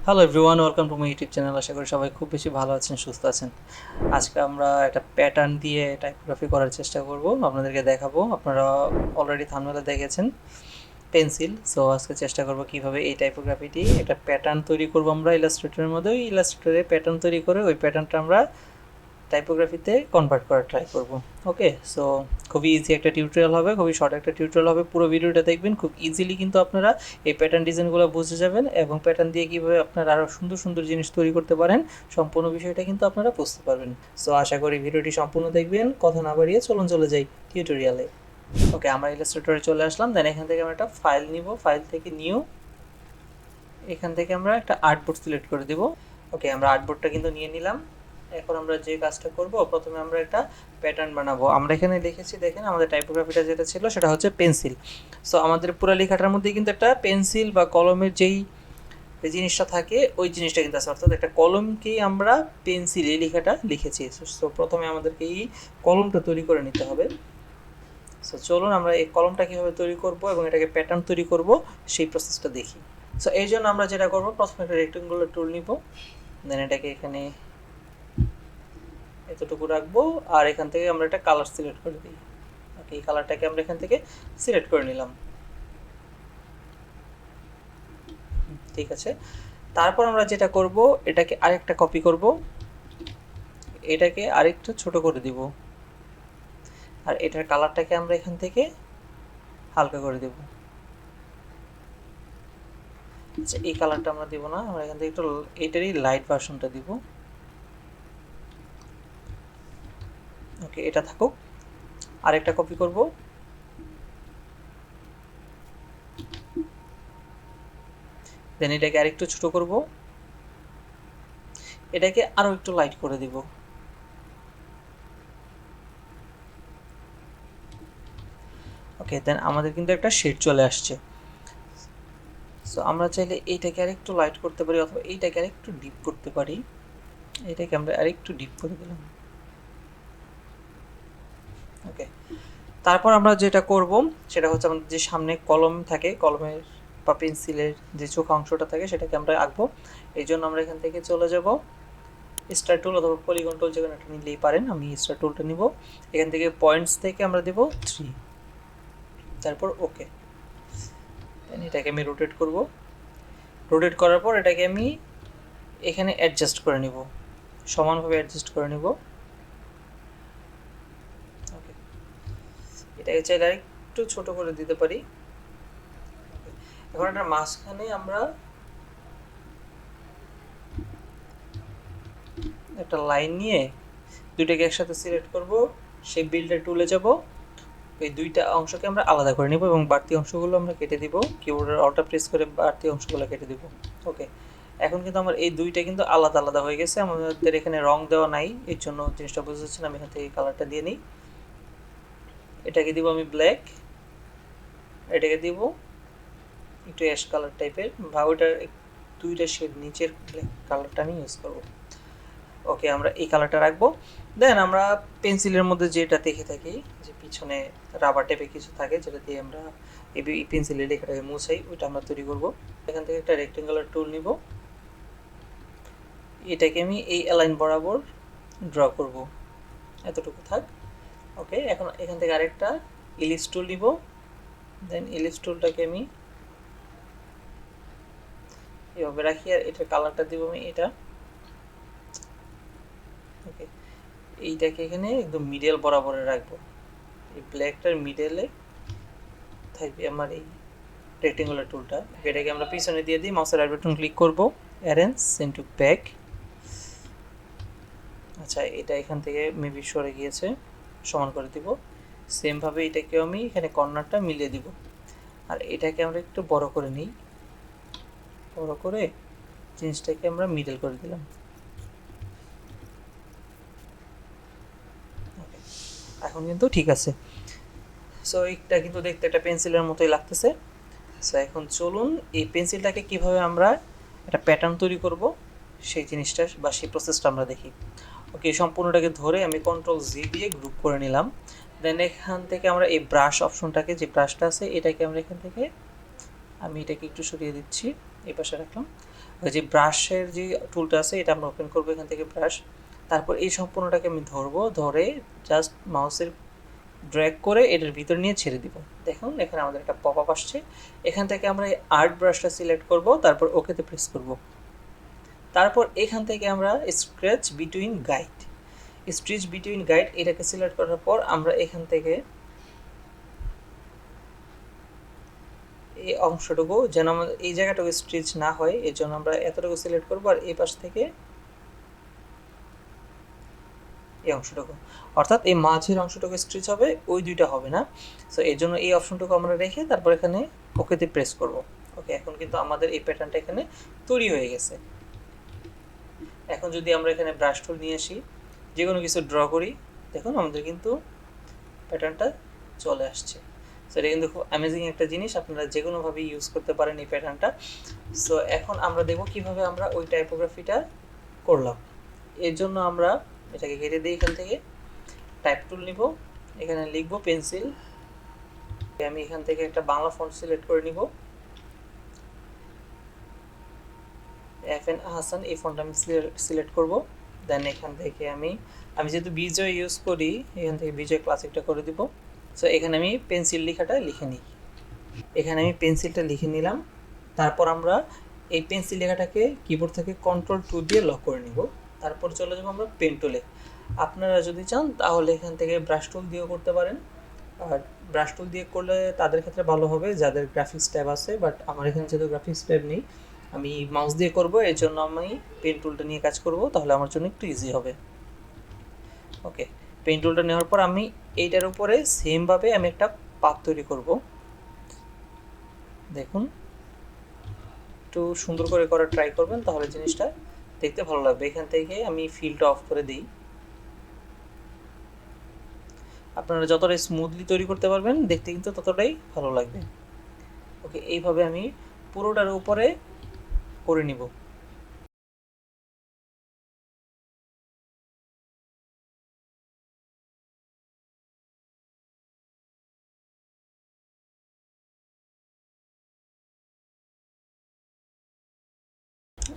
Hello everyone, welcome to my YouTube channel. আশা করি সবাই খুব বেশি ভালো আছেন, সুস্থ আছেন। আজকে আমরা একটা প্যাটার্ন দিয়ে টাইপোগ্রাফি করার চেষ্টা করব, আপনাদেরকে দেখাবো। আপনারা অলরেডি থাম্বনেলে দেখেছেন পেন্সিল। সো আজকে চেষ্টা করব কিভাবে এই টাইপোগ্রাফিটি একটা প্যাটার্ন তৈরি করব আমরা ইলাস্ট্রেটরের মধ্যে। ওই ইলাস্ট্রেটরে প্যাটার্ন তৈরি করে ওই প্যাটার্নটা আমরা টাইপোগ্রাফিতে কনভার্ট করার ট্রাই করব। ওকে, সো খুবই ইজি একটা টিউটোরিয়াল হবে, খুবই শর্ট একটা টিউটোরিয়াল হবে। পুরো ভিডিওটা দেখবেন, খুব ইজিলি কিন্তু আপনারা এই প্যাটার্ন ডিজাইনগুলো বুঝে যাবেন এবং প্যাটার্ন দিয়ে কীভাবে আপনারা আরও সুন্দর সুন্দর জিনিস তৈরি করতে পারেন সম্পূর্ণ বিষয়টা কিন্তু আপনারা বুঝতে পারবেন। সো আশা করি ভিডিওটি সম্পূর্ণ দেখবেন। কথা না বাড়িয়ে চলে যাই টিউটোরিয়ালে। ওকে, আমরা ইলাস্ট্রেটরে চলে আসলাম। দেন এখান থেকে আমরা একটা ফাইল নিব, ফাইল থেকে নিউ, এখান থেকে আমরা একটা আর্টবোর্ড সিলেক্ট করে দেব। ওকে, আমরা আর্টবোর্ডটা কিন্তু নিয়ে নিলাম। এখন আমরা যে কাজটা করব, প্রথমে আমরা একটা প্যাটার্ন বানাবো। আমরা এখানে লিখেছি, দেখেন আমাদের টাইপোগ্রাফিটা যেটা ছিল সেটা হচ্ছে পেন্সিল। সো আমাদের পুরো লেখাটার মধ্যে কিন্তু একটা পেন্সিল বা কলমের যেই জিনিসটা থাকে ওই জিনিসটা কিন্তু আছে, অর্থাৎ একটা কলমকেই আমরা পেন্সিল এই লেখাটা লিখেছি। সো প্রথমে আমাদেরকে এই কলমটা তৈরি করে নিতে হবে। সো চলুন আমরা এই কলমটা কীভাবে তৈরি করব এবং এটাকে প্যাটার্ন তৈরি করব সেই প্রসেসটা দেখি। সো এই জন্য আমরা যেটা করব, প্রথমে একটা রেক্টেঙ্গুলার টুল নিব, দেন এটাকে এখানে এতটুকু রাখবো, আর এখান থেকে আমরা একটা কালার সিলেক্ট করে দিই। ওকে, এই কালারটাকে আমরা এখান থেকে সিলেক্ট করে নিলাম। ঠিক আছে, তারপর আমরা যেটা করব, এটাকে আরেকটা কপি করব, এটাকে আরেকটু ছোট করে দিব, আর এটার কালারটাকে আমরা এখান থেকে হালকা করে দেব। আচ্ছা, এই কালারটা আমরা দিব না, আমরা এখান থেকে একটু এটারই লাইট ভার্সনটা দিব। ওকে, এটা থাকুক। আরেকটা কপি করব, দেন এটাকে আরেকটু ছোট করব, এটাকে আরও একটু লাইট করে দিব। ওকে, দেন আমাদের কিন্তু একটা শেড চলে আসছে। সো আমরা চাইলে এইটাকে আরেকটু লাইট করতে পারি, অথবা এইটাকে আরেকটু ডিপ করতে পারি। এটাকে আমরা আরেকটু ডিপ করে দিলাম। ওকে, তারপর আমরা যেটা করব সেটা হচ্ছে, আমাদের যে সামনে কলম থাকে, কলমের বা পেন্সিলের যে চোখা অংশটা থাকে সেটাকে আমরা আঁকবো। এই জন্য আমরা এখান থেকে চলে যাব স্টার টুল অথবা পলিগন টুল, যেখানে একটা নিলেই পারেন। আমি স্টার টুলটা নিব, এখান থেকে পয়েন্টস থেকে আমরা দেব 3, তারপর ওকে। এটাকে আমি রোটেট করব, রোটেট করার পর এটাকে আমি এখানে অ্যাডজাস্ট করে নিব, সমানভাবে অ্যাডজাস্ট করে নিব। ওকে, এটাকে চাইলে আরেকটু ছোট করে দিতে পারি। এখন এটার মাঝখানে আমরা একটা লাইন নিয়ে দুইটাকে একসাথে সিলেক্ট করব, সেই বিল্ডার টুলে যাব, এই দুইটা অংশকে আমরা আলাদা করে নিব এবং বাড়তি অংশগুলো আমরা কেটে দিব। কিবোর্ডের অল্টা প্রেস করে বাড়তি অংশগুলো কেটে দিব। ওকে, এখন কিন্তু আমার এই দুইটা কিন্তু আলাদা আলাদা হয়ে গেছে, আমাদের এখানে রং দেওয়া নাই, এর জন্য জিনিসটা বুঝতে পারছেন। আমি এখান থেকে কালারটা দিয়ে নিই, এটাকে দিব আমি ব্ল্যাক, এটাকে দিব একটু অ্যাশ কালার টাইপের, বা ওইটার দুইটা শেড নিচের ব্ল্যাক কালারটা আমি ইউজ করব। ওকে, আমরা এই কালারটা রাখবো। দেন আমরা পেন্সিলের মধ্যে যেটা দেখে থাকি, যে পিছনে রাবার টাইপের কিছু থাকে যেটা দিয়ে আমরা এই পেন্সিলের লেখাটাকে মুছাই, ওইটা আমরা তৈরি করব। এখান থেকে একটা রেক্টেঙ্গুলার টুল নিব, এটাকে আমি এই অ্যালাইন বরাবর ড্র করব, এতটুকু থাক। ওকে, এখন এখান থেকে আরেকটা ইলিপস টুল নিব, দেন ইলিপস টুলটাকে আমি এভাবে রাখি, আর এটার কালারটা দিব আমি এটা। ওকে, এইটাকে এখানে একদম মিডল বরাবরে রাখবো, এই ব্ল্যাকটার মিডলে থাকবে আমার এই রেক্টেঙ্গুলার টুলটা। এটাকে আমরা পিছনে দিয়ে দিই, মাউসের রাইট বাটন ক্লিক করব, অ্যারেঞ্জ সেন্ড টু ব্যাক। আচ্ছা, এটা এখান থেকে মেবি সরে গিয়েছে, সমান করে দিব। সেমভাবে এটাকেও আমি এখানে কর্নারটা মিলিয়ে দিব, আর এটাকে আমরা একটু বড় করে নিই, বড় করে জিনিসটাকে আমরা মিডল করে দিলাম। এখন কিন্তু ঠিক আছে। সো এটা কিন্তু দেখতে একটা পেন্সিলের মতোই লাগতেছে। সো এখন চলুন এই পেন্সিলটাকে কিভাবে আমরা একটা প্যাটার্ন তৈরি করব সেই জিনিসটা বা সেই প্রসেসটা আমরা দেখি। ওকে, সম্পূর্ণটাকে ধরে আমি কন্ট্রোল-Z দিয়ে গ্রুপ করে নিলাম। দেন এখান থেকে আমরা এই ব্রাশ অপশনটাকে, যে ব্রাশটা আছে এটাকে আমরা এখান থেকে, আমি এটাকে একটু সরিয়ে দিচ্ছি, এই পাশে রাখলাম। ওই যে ব্রাশের যে টুলটা আছে এটা আমরা ওপেন করবো এখান থেকে ব্রাশ, তারপর এই সম্পূর্ণটাকে আমি ধরবো, ধরে জাস্ট মাউসের ড্র্যাগ করে এটার ভিতর নিয়ে ছেড়ে দিব। দেখুন এখানে আমাদের একটা পপ আপ আসছে। এখান থেকে আমরা এই আর্ট ব্রাশটা সিলেক্ট করব, তারপর ওকেতে প্রেস করব। তারপর এখান থেকে আমরা scratch between guide, stretch between guide এটাকে সিলেক্ট করার পর আমরা এখান থেকে এই অংশটুকু যেন আমাদের এই জায়গাটুকু স্ট্রিচ না হয় এর জন্য আমরা এতটুকু সিলেক্ট করবো, আর এই পাশ থেকে এই অংশটুকু, অর্থাৎ এই মাঝের অংশটুকু স্ট্রিচ হবে, ওই দুইটা হবে না। সো এর জন্য এই অপশনটুকু আমরা রেখে তারপর এখানে ওকেতে প্রেস করব। ওকে, এখন কিন্তু আমাদের এই প্যাটার্নটা এখানে তৈরি হয়ে গেছে। এখন যদি আমরা এখানে ব্রাশ টুল নিয়ে আসি, যে কোনো কিছু ড্র করি, দেখুন আমাদের কিন্তু প্যাটার্নটা চলে আসছে। সো এটা কিন্তু খুব অ্যামেজিং একটা জিনিস, আপনারা যে কোনোভাবে ইউজ করতে পারেন এই প্যাটার্নটা। সো এখন আমরা দেখব কিভাবে আমরা ওই টাইপোগ্রাফিটা করলাম। এর জন্য আমরা এটাকে কেটে দিই, এখান থেকে টাইপ টুল নিব, এখানে লিখব পেন্সিল, আমি এখান থেকে একটা বাংলা ফন্ট সিলেক্ট করে নিব, FN হাসান, এই ফন্ট আমি সিলেক্ট করব। দেন এখান থেকে আমি যেহেতু বিজয় ইউজ করি, এখান থেকে বিজয় ক্লাসিকটা করে দিব। সো এখানে আমি পেন্সিল লেখাটা লিখে নিই, এখানে আমি পেন্সিলটা লিখে নিলাম। তারপর আমরা এই পেন্সিল লেখাটাকে কিবোর্ড থেকে Ctrl+2 দিয়ে লক করে নিব। তারপর চলে যাবো আমরা পেন টুলে। আপনারা যদি চান তাহলে এখান থেকে ব্রাশ টুল দিয়েও করতে পারেন, আর ব্রাশ টুল দিয়ে করলে তাদের ক্ষেত্রে ভালো হবে যাদের গ্রাফিক্স ট্যাব আছে, বাট আমার এখানে যেহেতু গ্রাফিক্স ট্যাব নেই, আমি মাউস দিয়ে করব, এর জন্য আমি পেন টুলটা নিয়ে কাজ করব, তাহলে আমার জন্য একটু ইজি হবে। ওকে, পেন টুলটা নেওয়ার পর আমি এইটার উপরে সেমভাবে আমি একটা পাত তৈরি করব। দেখুন একটু সুন্দর করে করার ট্রাই করবেন, তাহলে জিনিসটা দেখতে ভালো লাগবে। এখান থেকে আমি ফিলটা অফ করে দিই। আপনারা যতটা স্মুথলি তৈরি করতে পারবেন দেখতে কিন্তু ততটাই ভালো লাগবে। ওকে, এইভাবে আমি পুরোটার উপরে করে নিব।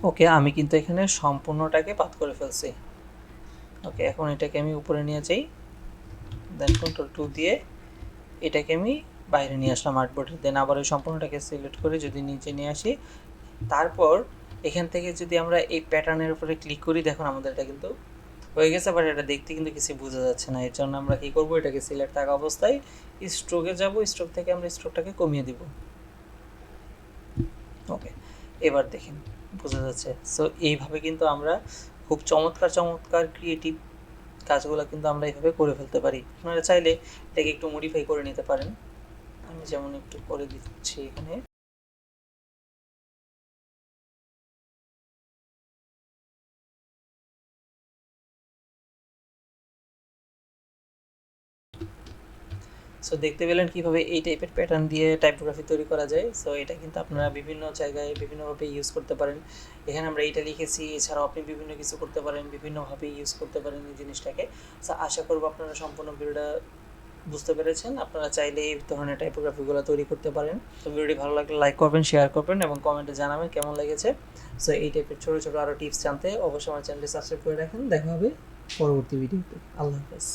ওকে, আমি কিন্তু এখানে সম্পূর্ণটাকে পাত করে ফেলছি। ওকে, এখন এটাকে আমি উপরে নিয়ে যাই, দেন Ctrl+2 দিয়ে এটাকে আমি বাইরে নিয়ে আসলাম আর্টবোর্ডে। দেন আবার ওই সম্পূর্ণটাকে সিলেক্ট করে যদি নিচে নিয়ে আসি, তারপর এখান থেকে যদি আমরা এই প্যাটার্নের উপরে ক্লিক করি, দেখুন আমাদের এটা কিন্তু হয়ে গেছে, বাট এটা দেখতে কিন্তু কিছু বোঝা যাচ্ছে না। এর জন্য আমরা কী করবো, এটাকে সিলেক্ট থাকা অবস্থায় স্ট্রোকে যাব, স্ট্রোক থেকে আমরা স্ট্রোকটাকে কমিয়ে দিব। ওকে, এবার দেখেন বোঝা যাচ্ছে। সো এইভাবে কিন্তু আমরা খুব চমৎকার চমৎকার ক্রিয়েটিভ কাজগুলো কিন্তু আমরা এইভাবে করে ফেলতে পারি। আপনারা চাইলে এটাকে একটু মডিফাই করে নিতে পারেন, আমি যেমন একটু করে দিচ্ছি এখানে। সো দেখতে পেলেন কীভাবে এই টাইপের প্যাটার্ন দিয়ে টাইপোগ্রাফি তৈরি করা যায়। সো এটা কিন্তু আপনারা বিভিন্ন জায়গায় বিভিন্নভাবে ইউজ করতে পারেন। এখানে আমরা এইটা লিখেছি, এছাড়াও আপনি বিভিন্ন কিছু করতে পারেন, বিভিন্নভাবে ইউজ করতে পারেন এই জিনিসটাকে। সো আশা করব আপনারা সম্পূর্ণ ভিডিওটা বুঝতে পেরেছেন। আপনারা চাইলে এই ধরনের টাইপোগ্রাফিগুলো তৈরি করতে পারেন। তো ভিডিওটি ভালো লাগলে লাইক করবেন, শেয়ার করবেন এবং কমেন্টে জানাবেন কেমন লেগেছে। সো এই টাইপের ছোটো ছোটো আরও টিপস জানতে অবশ্যই আমার চ্যানেলটি সাবস্ক্রাইব করে রাখেন। দেখা হবে পরবর্তী ভিডিওতে। আল্লাহ হাফেজ।